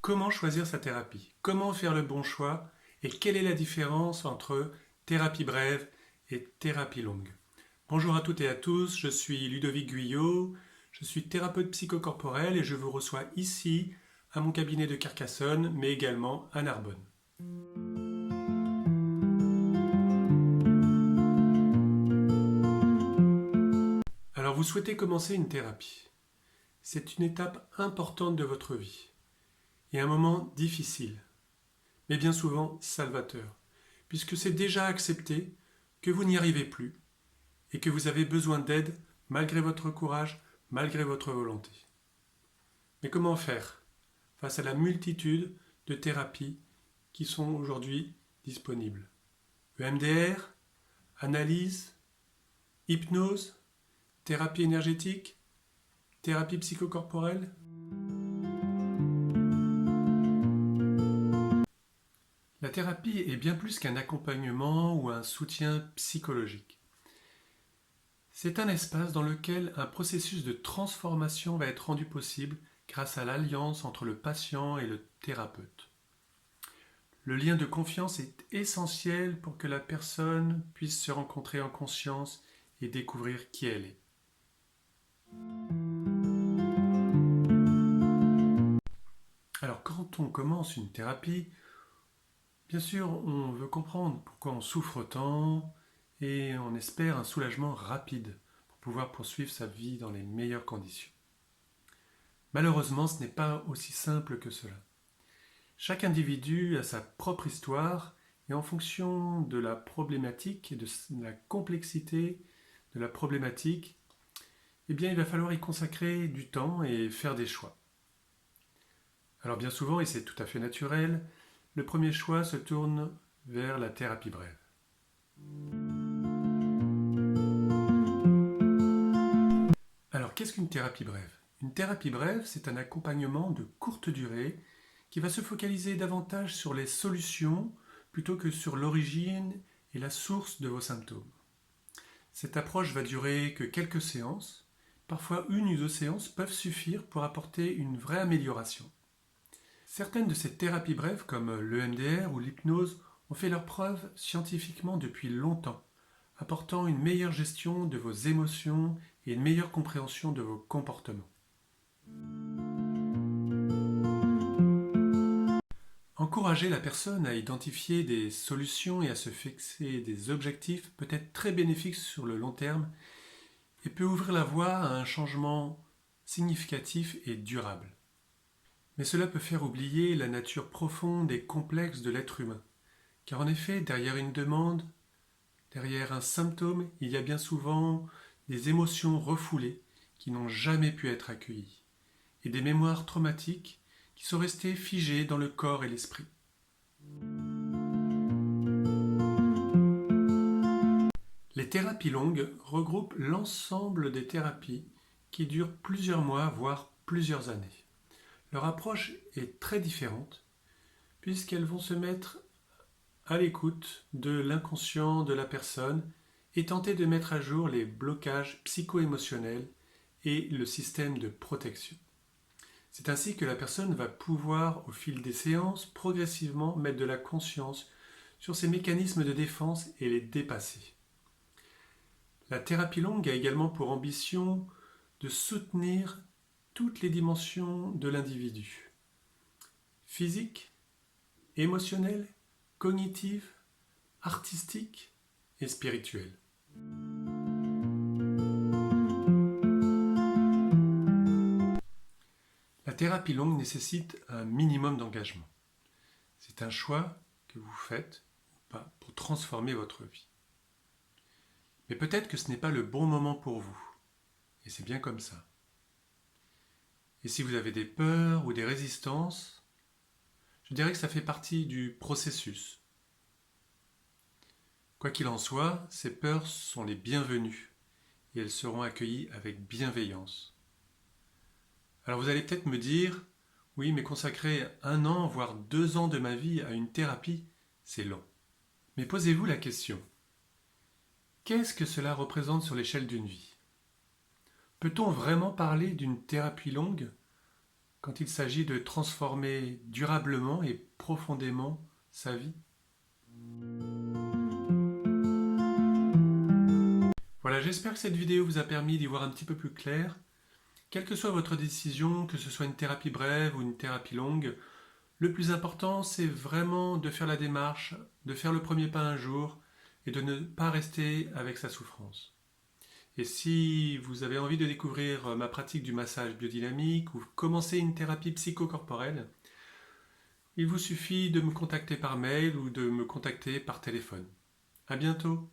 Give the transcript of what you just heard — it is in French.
Comment choisir sa thérapie? Comment faire le bon choix? Et quelle est la différence entre thérapie brève et thérapie longue? Bonjour à toutes et à tous, je suis Ludovic Guyot, je suis thérapeute psychocorporel et je vous reçois ici à mon cabinet de Carcassonne, mais également à Narbonne. Alors vous souhaitez commencer une thérapie. C'est une étape importante de votre vie et un moment difficile, mais bien souvent salvateur, puisque c'est déjà accepté que vous n'y arrivez plus et que vous avez besoin d'aide malgré votre courage, malgré votre volonté. Mais comment faire face à la multitude de thérapies qui sont aujourd'hui disponibles? EMDR, analyse, hypnose, thérapie énergétique, thérapie psychocorporelle. La thérapie est bien plus qu'un accompagnement ou un soutien psychologique. C'est un espace dans lequel un processus de transformation va être rendu possible grâce à l'alliance entre le patient et le thérapeute. Le lien de confiance est essentiel pour que la personne puisse se rencontrer en conscience et découvrir qui elle est. Alors quand on commence une thérapie, bien sûr on veut comprendre pourquoi on souffre tant et on espère un soulagement rapide pour pouvoir poursuivre sa vie dans les meilleures conditions. Malheureusement, ce n'est pas aussi simple que cela. Chaque individu a sa propre histoire et en fonction de la problématique et de la complexité de la problématique, eh bien, il va falloir y consacrer du temps et faire des choix. Alors bien souvent, et c'est tout à fait naturel, le premier choix se tourne vers la thérapie brève. Alors qu'est-ce qu'une thérapie brève? Une thérapie brève, c'est un accompagnement de courte durée qui va se focaliser davantage sur les solutions plutôt que sur l'origine et la source de vos symptômes. Cette approche va durer que quelques séances, parfois une ou deux séances peuvent suffire pour apporter une vraie amélioration. Certaines de ces thérapies brèves, comme l'EMDR ou l'hypnose, ont fait leurs preuves scientifiquement depuis longtemps, apportant une meilleure gestion de vos émotions et une meilleure compréhension de vos comportements. Encourager la personne à identifier des solutions et à se fixer des objectifs peut être très bénéfique sur le long terme et peut ouvrir la voie à un changement significatif et durable. Mais cela peut faire oublier la nature profonde et complexe de l'être humain, car en effet, derrière une demande, derrière un symptôme, il y a bien souvent des émotions refoulées qui n'ont jamais pu être accueillies, et des mémoires traumatiques qui sont restées figées dans le corps et l'esprit. Les thérapies longues regroupent l'ensemble des thérapies qui durent plusieurs mois, voire plusieurs années. Leur approche est très différente puisqu'elles vont se mettre à l'écoute de l'inconscient de la personne et tenter de mettre à jour les blocages psycho-émotionnels et le système de protection. C'est ainsi que la personne va pouvoir, au fil des séances, progressivement mettre de la conscience sur ses mécanismes de défense et les dépasser. La thérapie longue a également pour ambition de soutenir toutes les dimensions de l'individu. Physique, émotionnelle, cognitive, artistique et spirituelle. La thérapie longue nécessite un minimum d'engagement. C'est un choix que vous faites ou pas pour transformer votre vie. Mais peut-être que ce n'est pas le bon moment pour vous. Et c'est bien comme ça. Et si vous avez des peurs ou des résistances, je dirais que ça fait partie du processus. Quoi qu'il en soit, ces peurs sont les bienvenues et elles seront accueillies avec bienveillance. Alors vous allez peut-être me dire, oui, mais consacrer 1 an, voire 2 ans de ma vie à une thérapie, c'est long. Mais posez-vous la question, qu'est-ce que cela représente sur l'échelle d'une vie? Peut-on vraiment parler d'une thérapie longue quand il s'agit de transformer durablement et profondément sa vie. Voilà, j'espère que cette vidéo vous a permis d'y voir un petit peu plus clair. Quelle que soit votre décision, que ce soit une thérapie brève ou une thérapie longue, le plus important, c'est vraiment de faire la démarche, de faire le premier pas un jour et de ne pas rester avec sa souffrance. Et si vous avez envie de découvrir ma pratique du massage biodynamique ou commencer une thérapie psychocorporelle, il vous suffit de me contacter par mail ou de me contacter par téléphone. À bientôt!